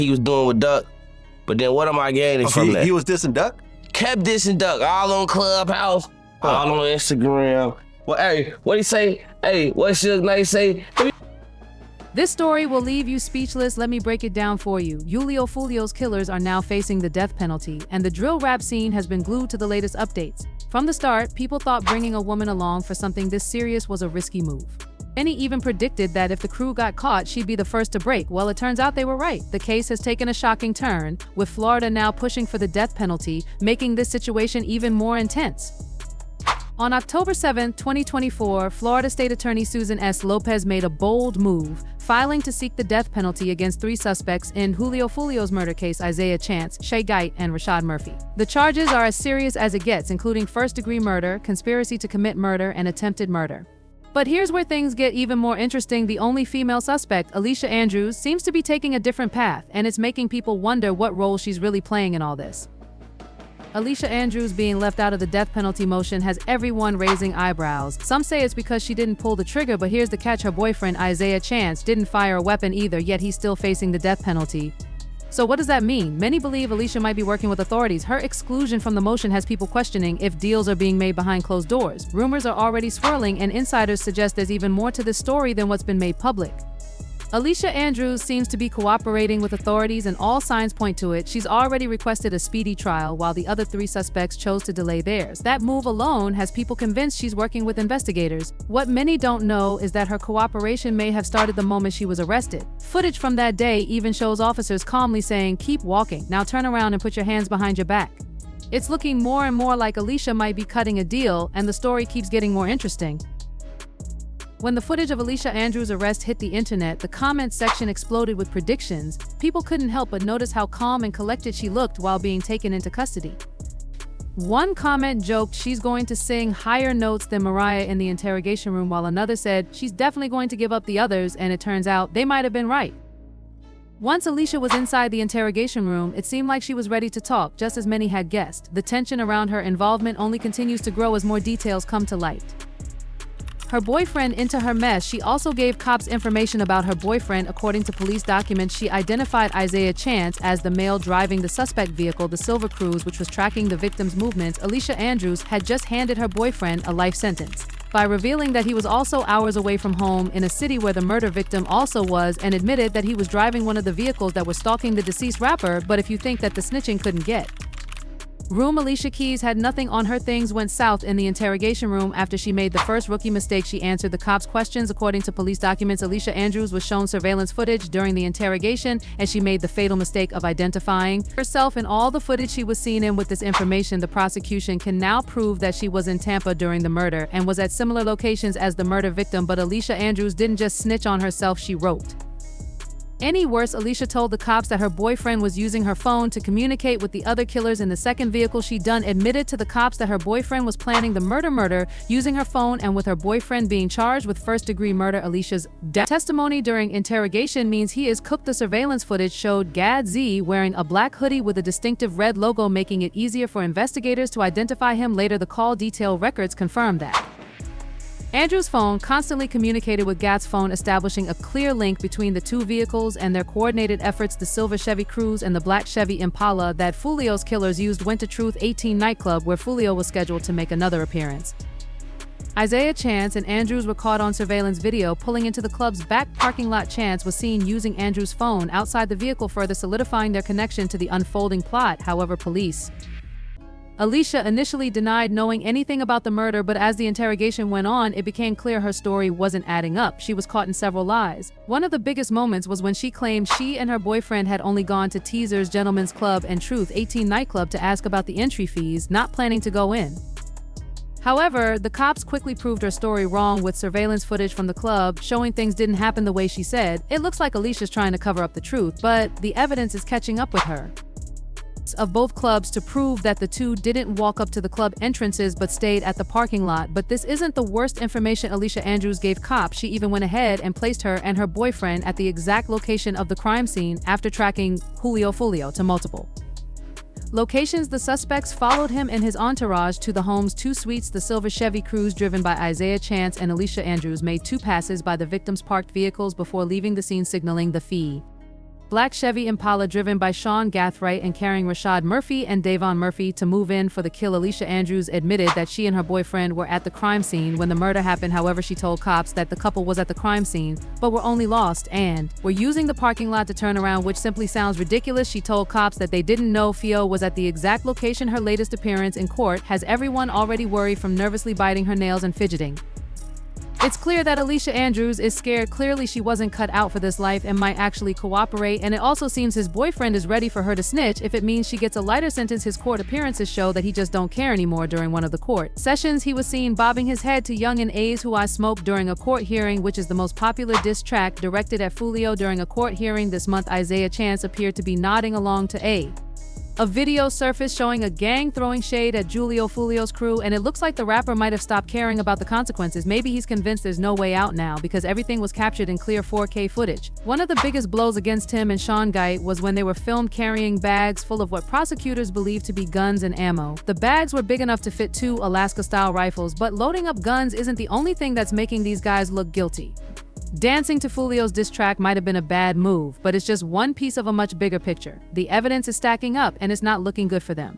he was doing with Duck. But then what am I gaining from that? He was dissing Duck? Kept dissing Duck all on Clubhouse, all on Instagram. Well, hey, what he say? Hey, what Suge Knight say? This story will leave you speechless. Let me break it down for you. Foolio'S killers are now facing the death penalty, and the drill rap scene has been glued to the latest updates. From the start, people thought bringing a woman along for something this serious was a risky move. Many even predicted that if the crew got caught, she'd be the first to break. Well, it turns out they were right. The case has taken a shocking turn, with Florida now pushing for the death penalty, making this situation even more intense. On October 7, 2024, Florida State Attorney Susan S. Lopez made a bold move, filing to seek the death penalty against 3 suspects in Foolio'S murder case: Isaiah Chance, Shay Geit, and Rashad Murphy. The charges are as serious as it gets, including first-degree murder, conspiracy to commit murder, and attempted murder. But here's where things get even more interesting. The only female suspect, Alicia Andrews, seems to be taking a different path, and it's making people wonder what role she's really playing in all this. Alicia Andrews being left out of the death penalty motion has everyone raising eyebrows. Some say it's because she didn't pull the trigger, but here's the catch: her boyfriend, Isaiah Chance, didn't fire a weapon either, yet he's still facing the death penalty. So what does that mean? Many believe Alicia might be working with authorities. Her exclusion from the motion has people questioning if deals are being made behind closed doors. Rumors are already swirling, and insiders suggest there's even more to this story than what's been made public. Alicia Andrews seems to be cooperating with authorities, and all signs point to it. She's already requested a speedy trial, while the other 3 suspects chose to delay theirs. That move alone has people convinced she's working with investigators. What many don't know is that her cooperation may have started the moment she was arrested. Footage from that day even shows officers calmly saying, "Keep walking, now turn around and put your hands behind your back." It's looking more and more like Alicia might be cutting a deal, and the story keeps getting more interesting. When the footage of Alicia Andrews' arrest hit the internet, the comments section exploded with predictions. People couldn't help but notice how calm and collected she looked while being taken into custody. One comment joked she's going to sing higher notes than Mariah in the interrogation room, while another said she's definitely going to give up the others, and it turns out they might have been right. Once Alicia was inside the interrogation room, it seemed like she was ready to talk, just as many had guessed. The tension around her involvement only continues to grow as more details come to light. Her boyfriend into her mess. She also gave cops information about her boyfriend. According to police documents, she identified Isaiah Chance as the male driving the suspect vehicle, the Silver Cruise, which was tracking the victim's movements. Alicia Andrews had just handed her boyfriend a life sentence by revealing that he was also hours away from home in a city where the murder victim also was, and admitted that he was driving one of the vehicles that were stalking the deceased rapper. But if you think that the snitching couldn't get room, Alicia Keys had nothing on her. Things went south in the interrogation room after she made the first rookie mistake. She answered the cops' questions. According to police documents, Alicia Andrews was shown surveillance footage during the interrogation, and she made the fatal mistake of identifying herself in all the footage she was seen in. With this information, the prosecution can now prove that she was in Tampa during the murder and was at similar locations as the murder victim. But Alicia Andrews didn't just snitch on herself, she wrote. Any worse, Alicia told the cops that her boyfriend was using her phone to communicate with the other killers in the second vehicle. She admitted to the cops that her boyfriend was planning the murder using her phone, and with her boyfriend being charged with first-degree murder. Alicia's testimony during interrogation means he is cooked. The surveillance footage showed Gad Z wearing a black hoodie with a distinctive red logo, making it easier for investigators to identify him. Later, the call detail records confirmed that Andrews' phone constantly communicated with Gad's phone, establishing a clear link between the 2 vehicles and their coordinated efforts. The silver Chevy Cruze and the black Chevy Impala that Foolio'S killers used went to Truth 18 nightclub, where Foolio was scheduled to make another appearance. Isaiah Chance and Andrews were caught on surveillance video pulling into the club's back parking lot. Chance was seen using Andrews' phone outside the vehicle, further solidifying their connection to the unfolding plot. However, Alicia initially denied knowing anything about the murder, but as the interrogation went on, it became clear her story wasn't adding up. She was caught in several lies. One of the biggest moments was when she claimed she and her boyfriend had only gone to Teaser's Gentleman's Club and Truth 18 nightclub to ask about the entry fees, not planning to go in. However, the cops quickly proved her story wrong, with surveillance footage from the club showing things didn't happen the way she said. It looks like Alicia's trying to cover up the truth, but the evidence is catching up with her. Of both clubs to prove that the 2 didn't walk up to the club entrances but stayed at the parking lot. But this isn't the worst information Alicia Andrews gave cops. She even went ahead and placed her and her boyfriend at the exact location of the crime scene after tracking Foolio to multiple locations. The suspects followed him and his entourage to the home's 2 suites. The silver Chevy Cruze driven by Isaiah Chance and Alicia Andrews made 2 passes by the victim's parked vehicles before leaving the scene, signaling the fee. black Chevy Impala driven by Sean Gathright and carrying Rashad Murphy and Davon Murphy to move in for the kill. Alicia Andrews admitted that she and her boyfriend were at the crime scene when the murder happened. However, she told cops that the couple was at the crime scene, but were only lost and were using the parking lot to turn around, which simply sounds ridiculous. She told cops that they didn't know Fio was at the exact location. Her latest appearance in court has everyone already worried, from nervously biting her nails and fidgeting. It's clear that Alicia Andrews is scared. Clearly she wasn't cut out for this life and might actually cooperate, and it also seems his boyfriend is ready for her to snitch if it means she gets a lighter sentence. His court appearances show that he just don't care anymore. During one of the court sessions, he was seen bobbing his head to Young and A's Who I Smoke during a court hearing, which is the most popular diss track directed at Foolio. During a court hearing this month, Isaiah Chance appeared to be nodding along to A video surfaced showing a gang throwing shade at Foolio'S crew, and it looks like the rapper might have stopped caring about the consequences. Maybe he's convinced there's no way out now because everything was captured in clear 4K footage. One of the biggest blows against him and Sean Geit was when they were filmed carrying bags full of what prosecutors believe to be guns and ammo. The bags were big enough to fit 2 Alaska-style rifles, but loading up guns isn't the only thing that's making these guys look guilty. Dancing to Foolio's diss track might have been a bad move, but it's just one piece of a much bigger picture. The evidence is stacking up, and it's not looking good for them.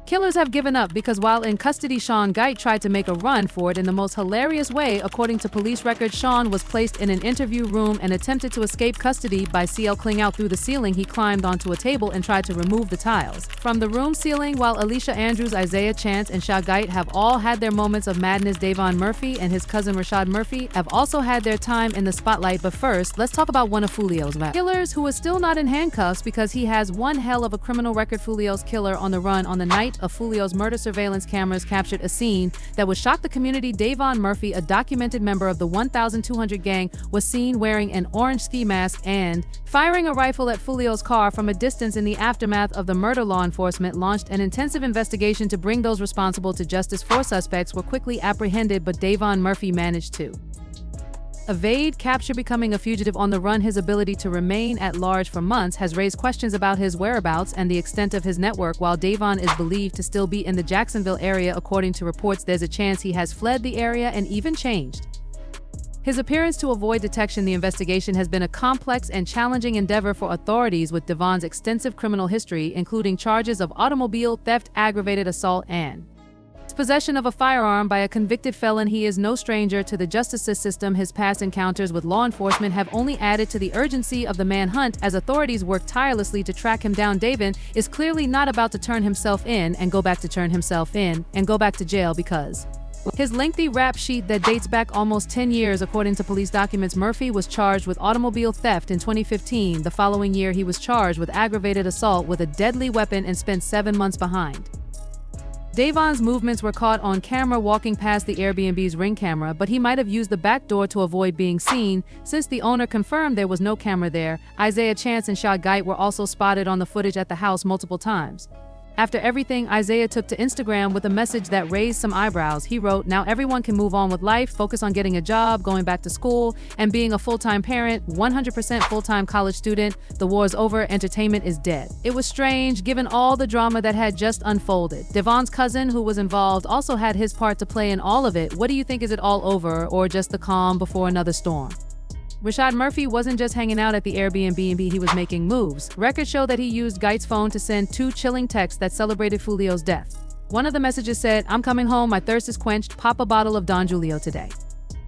Killers have given up because while in custody, Sean Geit tried to make a run for it in the most hilarious way. According to police records, Sean was placed in an interview room and attempted to escape custody by cling out through the ceiling. He climbed onto a table and tried to remove the tiles from the room ceiling. While Alicia Andrews, Isaiah Chance, and Sean Geit have all had their moments of madness, Davon Murphy and his cousin Rashad Murphy have also had their time in the spotlight. But first, let's talk about one of Foolio's killers who is still not in handcuffs because he has one hell of a criminal record. Foolio's killer on the run. On the night of Foolio's murder, surveillance cameras captured a scene that would shock the community. Davon Murphy, a documented member of the 1200 gang, was seen wearing an orange ski mask and firing a rifle at Foolio's car from a distance. In the aftermath of the murder, law enforcement launched an intensive investigation to bring those responsible to justice. 4 suspects were quickly apprehended, but Davon Murphy managed to evade capture, becoming a fugitive on the run. His ability to remain at large for months has raised questions about his whereabouts and the extent of his network. While Davon is believed to still be in the Jacksonville area, according to reports, there's a chance he has fled the area and even changed his appearance to avoid detection. The investigation has been a complex and challenging endeavor for authorities, with Davon's extensive criminal history, including charges of automobile theft, aggravated assault, and possession of a firearm by a convicted felon. He is no stranger to the justice system. His past encounters with law enforcement have only added to the urgency of the manhunt as authorities work tirelessly to track him down. Davon is clearly not about to turn himself in and go back to jail because his lengthy rap sheet that dates back almost 10 years. According to police documents, Murphy was charged with automobile theft in 2015. The following year, he was charged with aggravated assault with a deadly weapon and spent 7 months behind. Davon's movements were caught on camera walking past the Airbnb's Ring camera, but he might have used the back door to avoid being seen, since the owner confirmed there was no camera there. Isaiah Chance and Sean Geit were also spotted on the footage at the house multiple times. After everything, Isaiah took to Instagram with a message that raised some eyebrows. He wrote, "Now everyone can move on with life, focus on getting a job, going back to school, and being a full-time parent, 100% full-time college student. The war's over, entertainment is dead." It was strange, given all the drama that had just unfolded. Davon's cousin, who was involved, also had his part to play in all of it. What do you think? Is it all over, or just the calm before another storm? Rashad Murphy wasn't just hanging out at the Airbnb, he was making moves. Records show that he used Geit's phone to send 2 chilling texts that celebrated Foolio's death. One of the messages said, "I'm coming home, my thirst is quenched, pop a bottle of Don Julio today."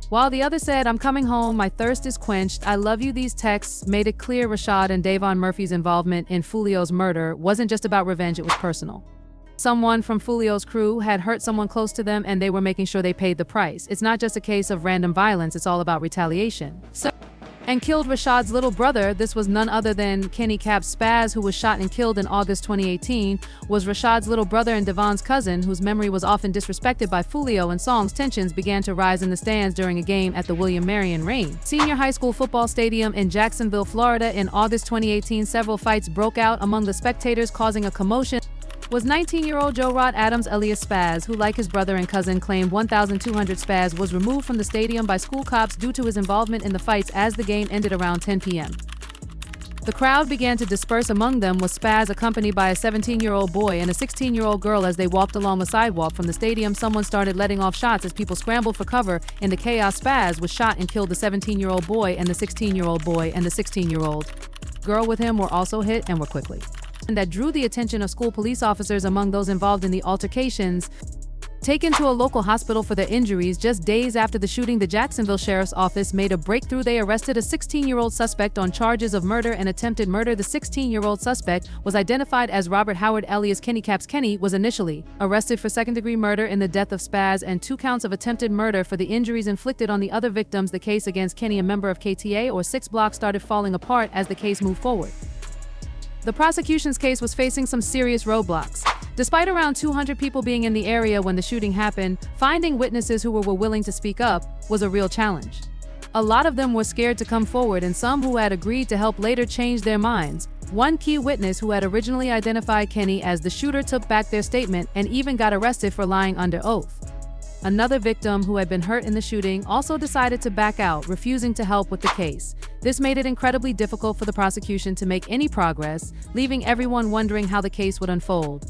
While the other said, "I'm coming home, my thirst is quenched, I love you." These texts made it clear Rashad and Davon Murphy's involvement in Foolio's murder wasn't just about revenge, it was personal. Someone from Foolio's crew had hurt someone close to them, and they were making sure they paid the price. It's not just a case of random violence, it's all about retaliation. And killed Rashad's little brother. This was none other than Kenny Cap Spaz, who was shot and killed in August 2018, was Rashad's little brother and Davon's cousin, whose memory was often disrespected by Foolio, and songs. Tensions began to rise in the stands during a game at the William Marion Rain Senior High School football stadium in Jacksonville, Florida. In August 2018, several fights broke out among the spectators, causing a commotion. Was 19-year-old Joe Rod Adams alias Spaz, who, like his brother and cousin, claimed 1,200 Spaz, was removed from the stadium by school cops due to his involvement in the fights as the game ended around 10 p.m. The crowd began to disperse. Among them was Spaz, accompanied by a 17-year-old boy and a 16-year-old girl. As they walked along the sidewalk from the stadium, someone started letting off shots as people scrambled for cover. In the chaos, Spaz was shot and killed the 17-year-old boy and the 16-year-old boy and the 16-year-old girl with him were also hit and were quickly. And that drew the attention of school police officers among those involved in the altercations. Taken to a local hospital for their injuries just days after the shooting, the Jacksonville Sheriff's Office made a breakthrough. They arrested a 16-year-old suspect on charges of murder and attempted murder. The 16-year-old suspect was identified as Robert Howard alias Kenny Caps. Kenny was initially arrested for second-degree murder in the death of Spaz and 2 counts of attempted murder for the injuries inflicted on the other victims. The case against Kenny, a member of KTA or 6 Block, started falling apart as the case moved forward. The prosecution's case was facing some serious roadblocks. Despite around 200 people being in the area when the shooting happened, finding witnesses who were willing to speak up was a real challenge. A lot of them were scared to come forward, and some who had agreed to help later changed their minds. One key witness who had originally identified Kenny as the shooter took back their statement and even got arrested for lying under oath. Another victim who had been hurt in the shooting also decided to back out, refusing to help with the case. This made it incredibly difficult for the prosecution to make any progress, leaving everyone wondering how the case would unfold.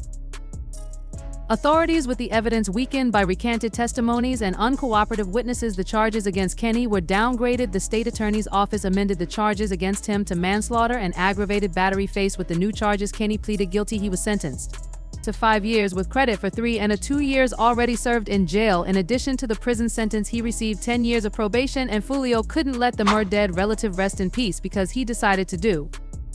Authorities, with the evidence weakened by recanted testimonies and uncooperative witnesses, the charges against Kenny were downgraded. The state attorney's office amended the charges against him to manslaughter and aggravated battery. Faced with the new charges, Kenny pleaded guilty. He was sentenced to 5 years with credit for 3 and 2 years already served in jail. In addition to the prison sentence, he received 10 years of probation, and Foolio couldn't let the murdered relative rest in peace because he decided to do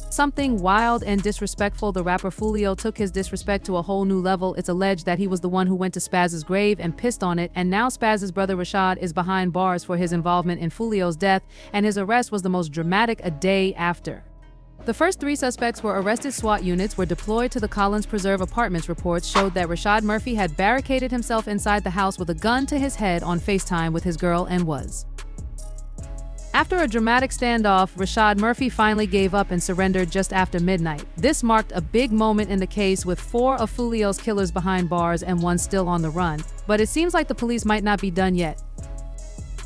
something wild and disrespectful. The rapper Foolio took his disrespect to a whole new level. It's alleged that he was the one who went to Spaz's grave and pissed on it, and now Spaz's brother Rashad is behind bars for his involvement in Foolio's death, and his arrest was the most dramatic a day after. The first 3 suspects were arrested. SWAT units were deployed to the Collins Preserve apartments. Reports showed that Rashad Murphy had barricaded himself inside the house with a gun to his head on FaceTime with his girl and was. After a dramatic standoff, Rashad Murphy finally gave up and surrendered just after midnight. This marked a big moment in the case, with 4 of Foolio's killers behind bars and 1 still on the run. But it seems like the police might not be done yet.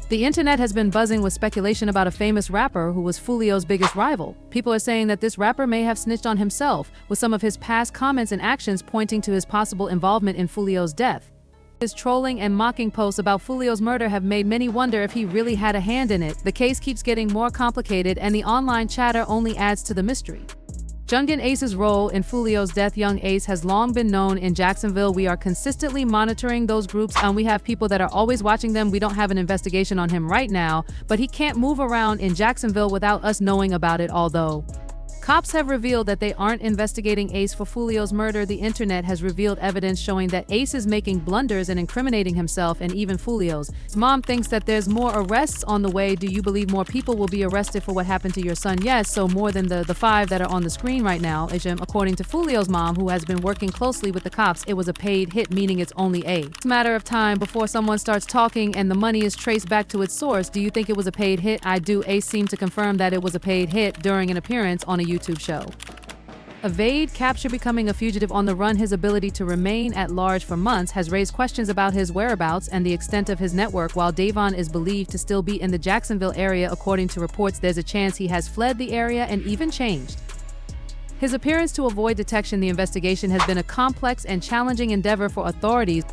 The internet has been buzzing with speculation about a famous rapper who was Foolio's biggest rival. People are saying that this rapper may have snitched on himself, with some of his past comments and actions pointing to his possible involvement in Foolio's death. His trolling and mocking posts about Foolio's murder have made many wonder if he really had a hand in it. The case keeps getting more complicated, and the online chatter only adds to the mystery. Jungin Ace's role in Foolio's death. Young Ace has long been known in Jacksonville. We are consistently monitoring those groups, and we have people that are always watching them. We don't have an investigation on him right now, but he can't move around in Jacksonville without us knowing about it. Although cops have revealed that they aren't investigating Ace for Foolio's murder, the internet has revealed evidence showing that Ace is making blunders and incriminating himself and even Foolio's mom thinks that there's more arrests on the way. Do you believe more people will be arrested for what happened to your son? Yes, so more than the 5 that are on the screen right now. According to Foolio's mom, who has been working closely with the cops, it was a paid hit, meaning it's only a matter of time before someone starts talking and the money is traced back to its source. Do you think it was a paid hit? I do. Ace seemed to confirm that it was a paid hit during an appearance on a YouTube show. Evade capture. Becoming a fugitive on the run, his ability to remain at large for months has raised questions about his whereabouts and the extent of his network. While Davon is believed to still be in the Jacksonville area, according to reports, there's a chance he has fled the area and even changed his appearance to avoid detection. The investigation has been a complex and challenging endeavor for authorities.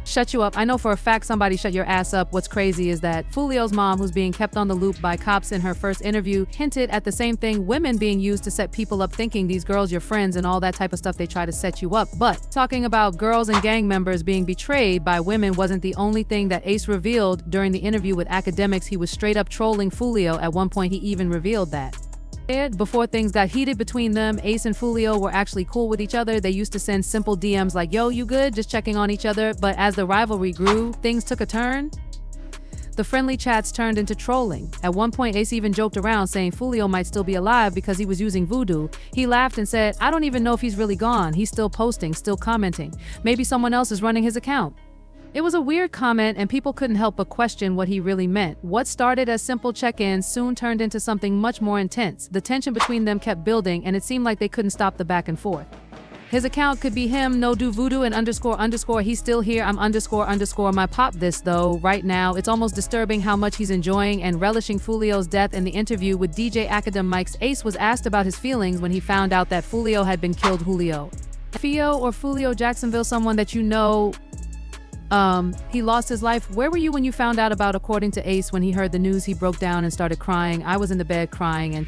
Shut you up. I know for a fact somebody shut your ass up. What's crazy is that Foolio's mom, who's being kept on the loop by cops in her first interview, hinted at the same thing: women being used to set people up, thinking these girls your friends and all that type of stuff. They try to set you up. But talking about girls and gang members being betrayed by women wasn't the only thing that Ace revealed during the interview with academics. He was straight up trolling Foolio. At one point, he even revealed that before things got heated between them, Ace and Foolio were actually cool with each other. They used to send simple DMs like, yo, you good? Just checking on each other. But as the rivalry grew, things took a turn. The friendly chats turned into trolling. At one point, Ace even joked around saying Foolio might still be alive because he was using voodoo. He laughed and said, I don't even know if he's really gone. He's still posting, still commenting. Maybe someone else is running his account. It was a weird comment, and people couldn't help but question what he really meant. What started as simple check-ins soon turned into something much more intense. The tension between them kept building, and it seemed like they couldn't stop the back and forth. His account could be him, no do voodoo and __ he's still here, I'm _ my pop. This though, right now, it's almost disturbing how much he's enjoying and relishing Foolio's death. In the interview with DJ Academ Mike's, Ace was asked about his feelings when he found out that Foolio had been killed. Julio Fio or Foolio Jacksonville, someone that you know, he lost his life. Where were you when you found out about? According to Ace, when he heard the news, he broke down and started crying. I was in the bed crying and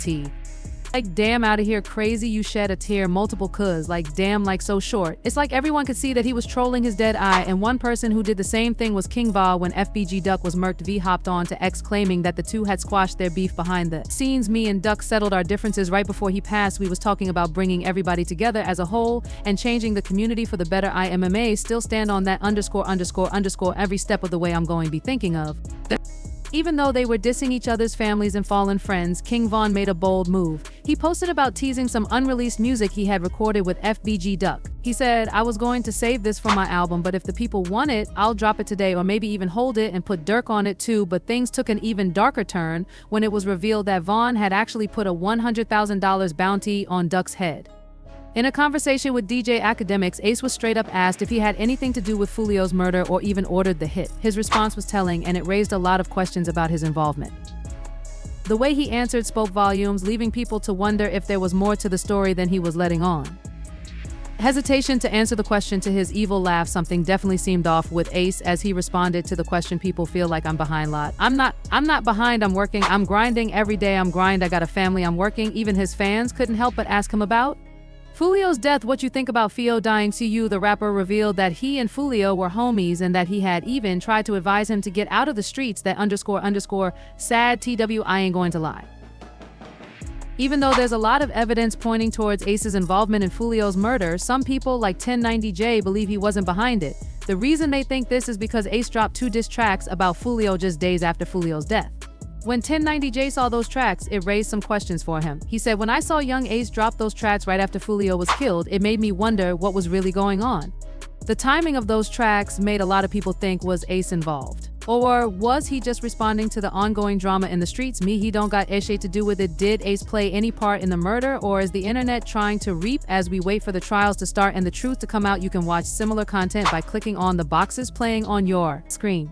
Like, damn, out of here, crazy, you shed a tear, multiple cuz, like, damn, like, so short. It's like everyone could see that he was trolling his dead eye, and one person who did the same thing was King Va. When FBG Duck was murked, V hopped on to X claiming that the two had squashed their beef behind the scenes. Me and Duck settled our differences right before he passed. We was talking about bringing everybody together as a whole and changing the community for the better. I MMA still stand on that ___ every step of the way. I'm going to be thinking of. Even though they were dissing each other's families and fallen friends, King Von made a bold move. He posted about teasing some unreleased music he had recorded with FBG Duck. He said, "I was going to save this for my album, but if the people want it, I'll drop it today, or maybe even hold it and put Dirk on it too." But things took an even darker turn when it was revealed that Vaughn had actually put a $100,000 bounty on Duck's head. In a conversation with DJ Academics, Ace was straight up asked if he had anything to do with Foolio'S murder or even ordered the hit. His response was telling, and it raised a lot of questions about his involvement. The way he answered spoke volumes, leaving people to wonder if there was more to the story than he was letting on. Hesitation to answer the question to his evil laugh, something definitely seemed off with Ace as he responded to the question, "People feel like I'm behind lot. I'm not behind, I'm working, I'm grinding every day, I'm grind, I got a family, I'm working." Even his fans couldn't help but ask him about Foolio'S death. What you think about Fio dying? CU, the rapper, revealed that he and Foolio were homies and that he had even tried to advise him to get out of the streets. That __ sad TW, I ain't going to lie. Even though there's a lot of evidence pointing towards Ace's involvement in Foolio'S murder, some people like 1090J believe he wasn't behind it. The reason they think this is because Ace dropped 2 diss tracks about Foolio just days after Foolio'S death. When 1090J saw those tracks, it raised some questions for him. He said, "When I saw young Ace drop those tracks right after Foolio was killed, it made me wonder what was really going on." The timing of those tracks made a lot of people think, was Ace involved? Or was he just responding to the ongoing drama in the streets? He don't got shit to do with it. Did Ace play any part in the murder, or is the internet trying to reap as we wait for the trials to start and the truth to come out? You can watch similar content by clicking on the boxes playing on your screen.